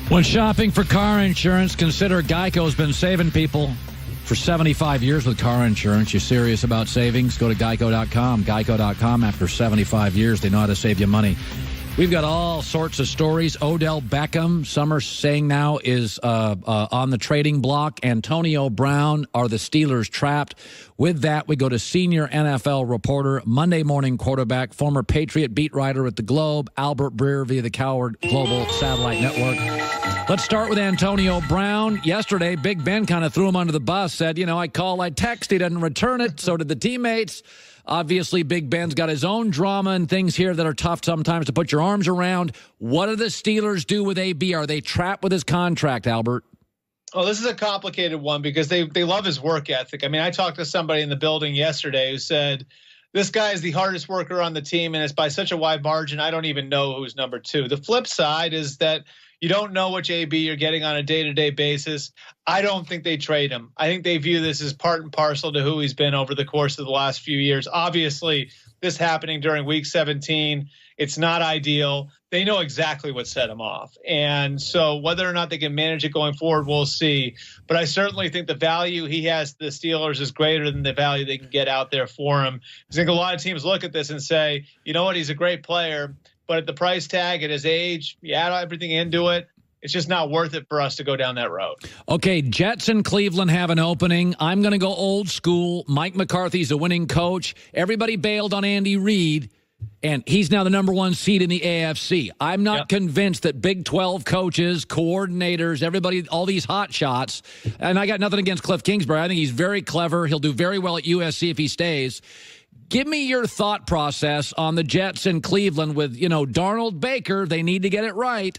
When shopping for car insurance, consider Geico's been saving people for 75 years with car insurance. You serious about savings? Go to geico.com. Geico.com. After 75 years, they know how to save you money. We've got all sorts of stories. Odell Beckham, some are saying now, is on the trading block. Antonio Brown, are the Steelers trapped? With that, we go to senior NFL reporter, Monday morning quarterback, former Patriot beat writer at the Globe, Albert Breer via the Coward Global Satellite Network. Let's start with Antonio Brown. Yesterday, Big Ben kind of threw him under the bus, said, I call, I text, he doesn't return it. So did the teammates. Obviously, Big Ben's got his own drama and things here that are tough sometimes to put your arms around. What do the Steelers do with AB? Are they trapped with his contract, Albert? Oh, this is a complicated one because they love his work ethic. I mean, I talked to somebody in the building yesterday who said, this guy is the hardest worker on the team, and it's by such a wide margin, I don't even know who's number two. The flip side is that you don't know which AB you're getting on a day-to-day basis. I don't think they trade him. I think they view this as part and parcel to who he's been over the course of the last few years. Obviously, this happening during Week 17, it's not ideal. They know exactly what set him off. And so whether or not they can manage it going forward, we'll see. But I certainly think the value he has to the Steelers is greater than the value they can get out there for him. I think a lot of teams look at this and say, you know what, he's a great player, but at the price tag, at his age, you add everything into it, it's just not worth it for us to go down that road. Okay, Jets in Cleveland have an opening. I'm going to go old school. Mike McCarthy's a winning coach. Everybody bailed on Andy Reid, and he's now the number one seed in the AFC. I'm not convinced that Big 12 coaches, coordinators, everybody, all these hot shots, and I got nothing against Cliff Kingsbury. I think he's very clever. He'll do very well at USC if he stays. Give me your thought process on the Jets in Cleveland with, Darnold, Baker. They need to get it right.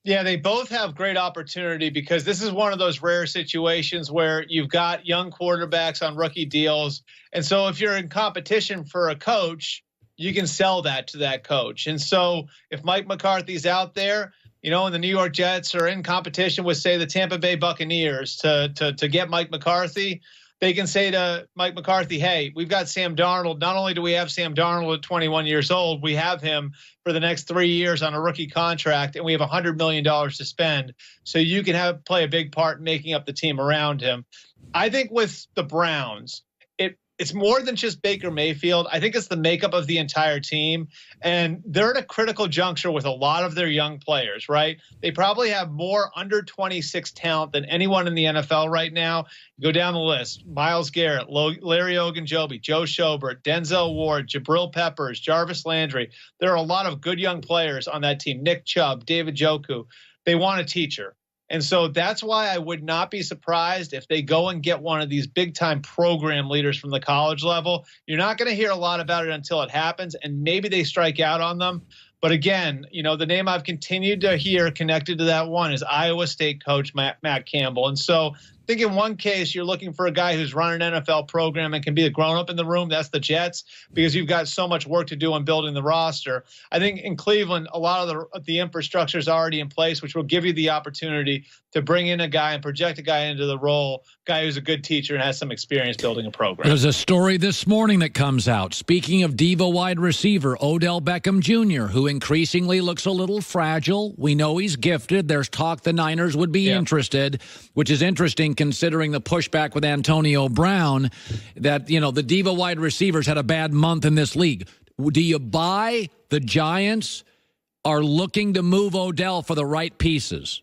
Yeah, they both have great opportunity because this is one of those rare situations where you've got young quarterbacks on rookie deals. And so if you're in competition for a coach, you can sell that to that coach. And so if Mike McCarthy's out there, and the New York Jets are in competition with, say, the Tampa Bay Buccaneers to get Mike McCarthy, they can say to Mike McCarthy, hey, we've got Sam Darnold. Not only do we have Sam Darnold at 21 years old, we have him for the next 3 years on a rookie contract, and we have $100 million to spend. So you can play a big part in making up the team around him. I think with the Browns, it's more than just Baker Mayfield. I think it's the makeup of the entire team. And they're at a critical juncture with a lot of their young players, right? They probably have more under 26 talent than anyone in the NFL right now. Go down the list. Myles Garrett, Larry Ogunjobi, Joe Schobert, Denzel Ward, Jabril Peppers, Jarvis Landry. There are a lot of good young players on that team. Nick Chubb, David Njoku. They want a teacher. And so that's why I would not be surprised if they go and get one of these big-time program leaders from the college level. You're not going to hear a lot about it until it happens, and maybe they strike out on them. But again, the name I've continued to hear connected to that one is Iowa State coach Matt Campbell. And so I think in one case, you're looking for a guy who's run an NFL program and can be a grown-up in the room. That's the Jets, because you've got so much work to do on building the roster. I think in Cleveland, a lot of the infrastructure is already in place, which will give you the opportunity to bring in a guy and project a guy into the role, guy who's a good teacher and has some experience building a program. There's a story this morning that comes out. Speaking of diva wide receiver, Odell Beckham Jr., who increasingly looks a little fragile. We know he's gifted. There's talk the Niners would be interested, which is interesting considering the pushback with Antonio Brown that, the diva wide receivers had a bad month in this league. Do you buy the Giants are looking to move Odell for the right pieces?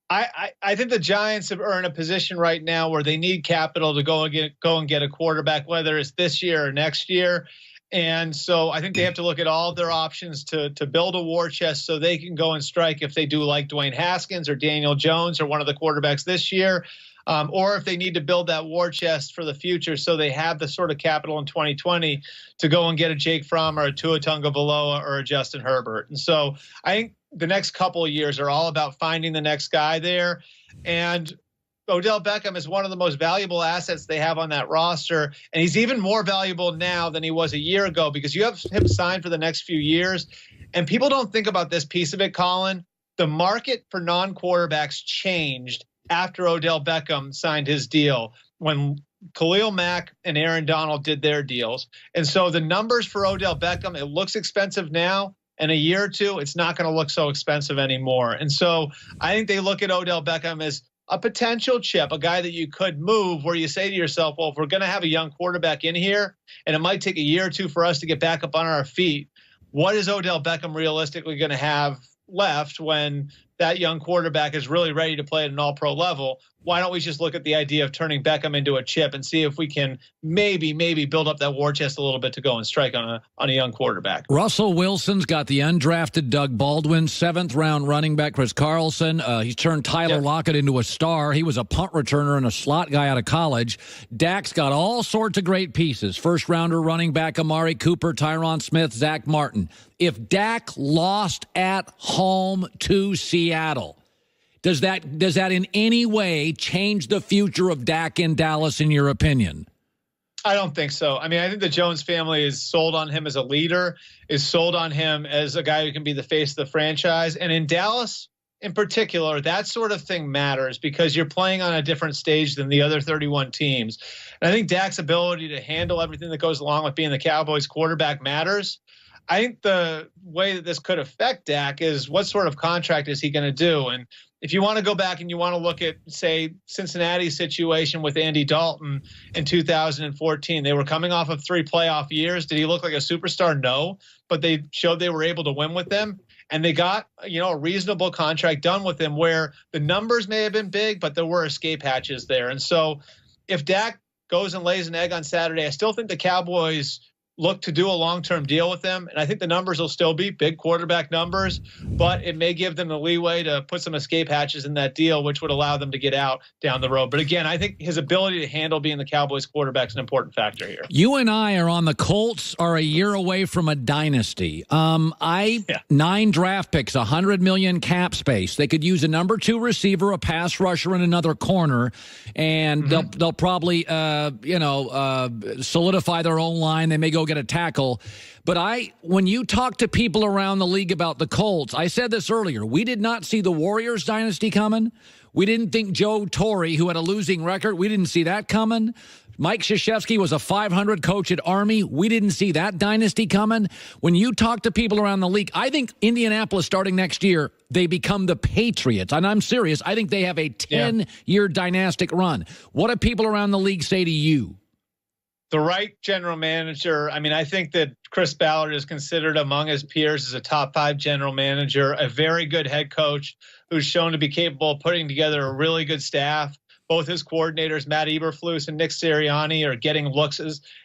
I think the Giants are in a position right now where they need capital to go and get a quarterback, whether it's this year or next year. And so I think they have to look at all of their options to build a war chest so they can go and strike if they do like Dwayne Haskins or Daniel Jones or one of the quarterbacks this year, or if they need to build that war chest for the future so they have the sort of capital in 2020 to go and get a Jake Fromm or a Tua Tagovailoa or a Justin Herbert. And so I think the next couple of years are all about finding the next guy there. And Odell Beckham is one of the most valuable assets they have on that roster. And he's even more valuable now than he was a year ago because you have him signed for the next few years. And people don't think about this piece of it, Colin. The market for non-quarterbacks changed after Odell Beckham signed his deal when Khalil Mack and Aaron Donald did their deals. And so the numbers for Odell Beckham, it looks expensive now. in a year or two, it's not going to look so expensive anymore. And so I think they look at Odell Beckham as a potential chip, a guy that you could move where you say to yourself, well, if we're going to have a young quarterback in here and it might take a year or two for us to get back up on our feet, what is Odell Beckham realistically going to have left when that young quarterback is really ready to play at an all-pro level? Why don't we just look at the idea of turning Beckham into a chip and see if we can maybe build up that war chest a little bit to go and strike on a young quarterback? Russell Wilson's got the undrafted Doug Baldwin, 7th-round running back Chris Carlson. He's turned Tyler Lockett into a star. He was a punt returner and a slot guy out of college. Dak's got all sorts of great pieces. First-rounder running back Amari Cooper, Tyron Smith, Zach Martin. If Dak lost at home to Seattle, does that in any way change the future of Dak in Dallas, in your opinion? I don't think so. I mean, I think the Jones family is sold on him as a leader, is sold on him as a guy who can be the face of the franchise. And in Dallas, in particular, that sort of thing matters because you're playing on a different stage than the other 31 teams. And I think Dak's ability to handle everything that goes along with being the Cowboys quarterback matters. I think the way that this could affect Dak is what sort of contract is he going to do? And if you want to go back and you want to look at, say, Cincinnati's situation with Andy Dalton in 2014, they were coming off of 3 playoff years. Did he look like a superstar? No, but they showed they were able to win with them. And they got, a reasonable contract done with him where the numbers may have been big, but there were escape hatches there. And so if Dak goes and lays an egg on Saturday, I still think the Cowboys look to do a long-term deal with them. And I think the numbers will still be big quarterback numbers, but it may give them the leeway to put some escape hatches in that deal, which would allow them to get out down the road. But again, I think his ability to handle being the Cowboys quarterback is an important factor here. You and I are on the Colts are a year away from a dynasty. 9 draft picks, $100 million cap space. They could use a number 2 receiver, a pass rusher, and another corner, and they'll probably solidify their own line. They may go get a tackle. But when you talk to people around the league about the Colts, I said this earlier, we did not see the Warriors dynasty coming. We didn't think Joe Torre, who had a losing record, we didn't see that coming. Mike Krzyzewski was a 500 coach at Army. We didn't see that dynasty coming. When you talk to people around the league, I think Indianapolis starting next year, they become the Patriots. And I'm serious. I think they have a 10-year dynastic run. What do people around the league say to you? The right general manager. I mean, I think that Chris Ballard is considered among his peers as a top 5 general manager, a very good head coach who's shown to be capable of putting together a really good staff. Both his coordinators, Matt Eberflus and Nick Sirianni, are getting looks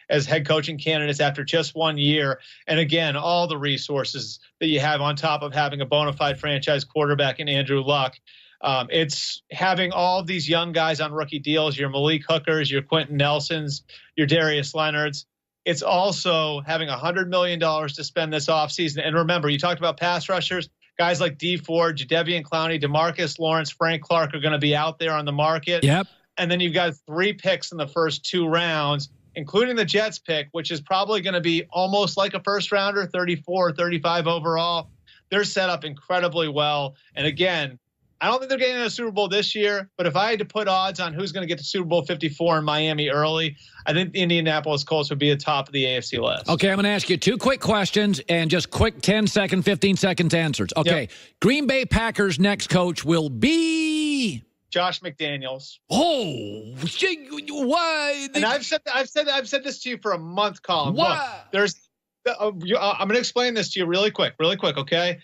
as head coaching candidates after just 1 year. And again, all the resources that you have on top of having a bona fide franchise quarterback in Andrew Luck. It's having all these young guys on rookie deals, your Malik Hookers, your Quentin Nelsons, your Darius Leonards. It's also having $100 million to spend this offseason. And remember, you talked about pass rushers. Guys like Dee Ford, Jadeveon Clowney, DeMarcus Lawrence, Frank Clark are going to be out there on the market. Yep. And then you've got 3 picks in the first 2 rounds, including the Jets pick, which is probably going to be almost like a first rounder, 34 or 35 overall. They're set up incredibly well. And again, I don't think they're getting a Super Bowl this year, but if I had to put odds on who's going to get to Super Bowl 54 in Miami early, I think the Indianapolis Colts would be at the top of the AFC list. Okay, I'm going to ask you 2 quick questions and just quick 10-second, 15-second answers. Okay, Green Bay Packers' next coach will be Josh McDaniels. Oh, why? And I've said this to you for a month, Colin. Why? Look, I'm going to explain this to you really quick, okay?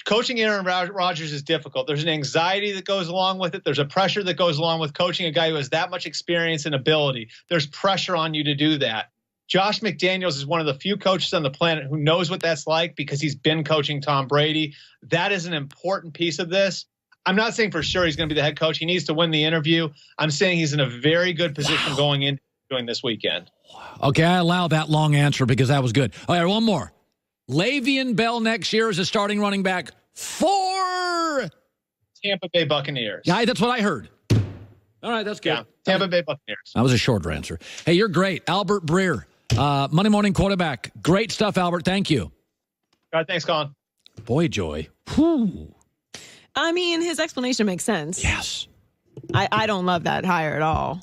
Coaching Aaron Rodgers is difficult. There's an anxiety that goes along with it. There's a pressure that goes along with coaching a guy who has that much experience and ability. There's pressure on you to do that. Josh McDaniels is one of the few coaches on the planet who knows what that's like because he's been coaching Tom Brady. That is an important piece of this. I'm not saying for sure he's going to be the head coach. He needs to win the interview. I'm saying he's in a very good position going into this weekend. Okay, I allow that long answer because that was good. All right, one more. Le'Veon Bell next year is a starting running back for Tampa Bay Buccaneers. Yeah, that's what I heard. All right, that's good. Yeah, Tampa Bay Buccaneers. That was a shorter answer. Hey, you're great. Albert Breer, Monday Morning Quarterback. Great stuff, Albert. Thank you. All right, thanks, Colin. Boy, Joy. Whew. I mean, his explanation makes sense. Yes. I don't love that hire at all.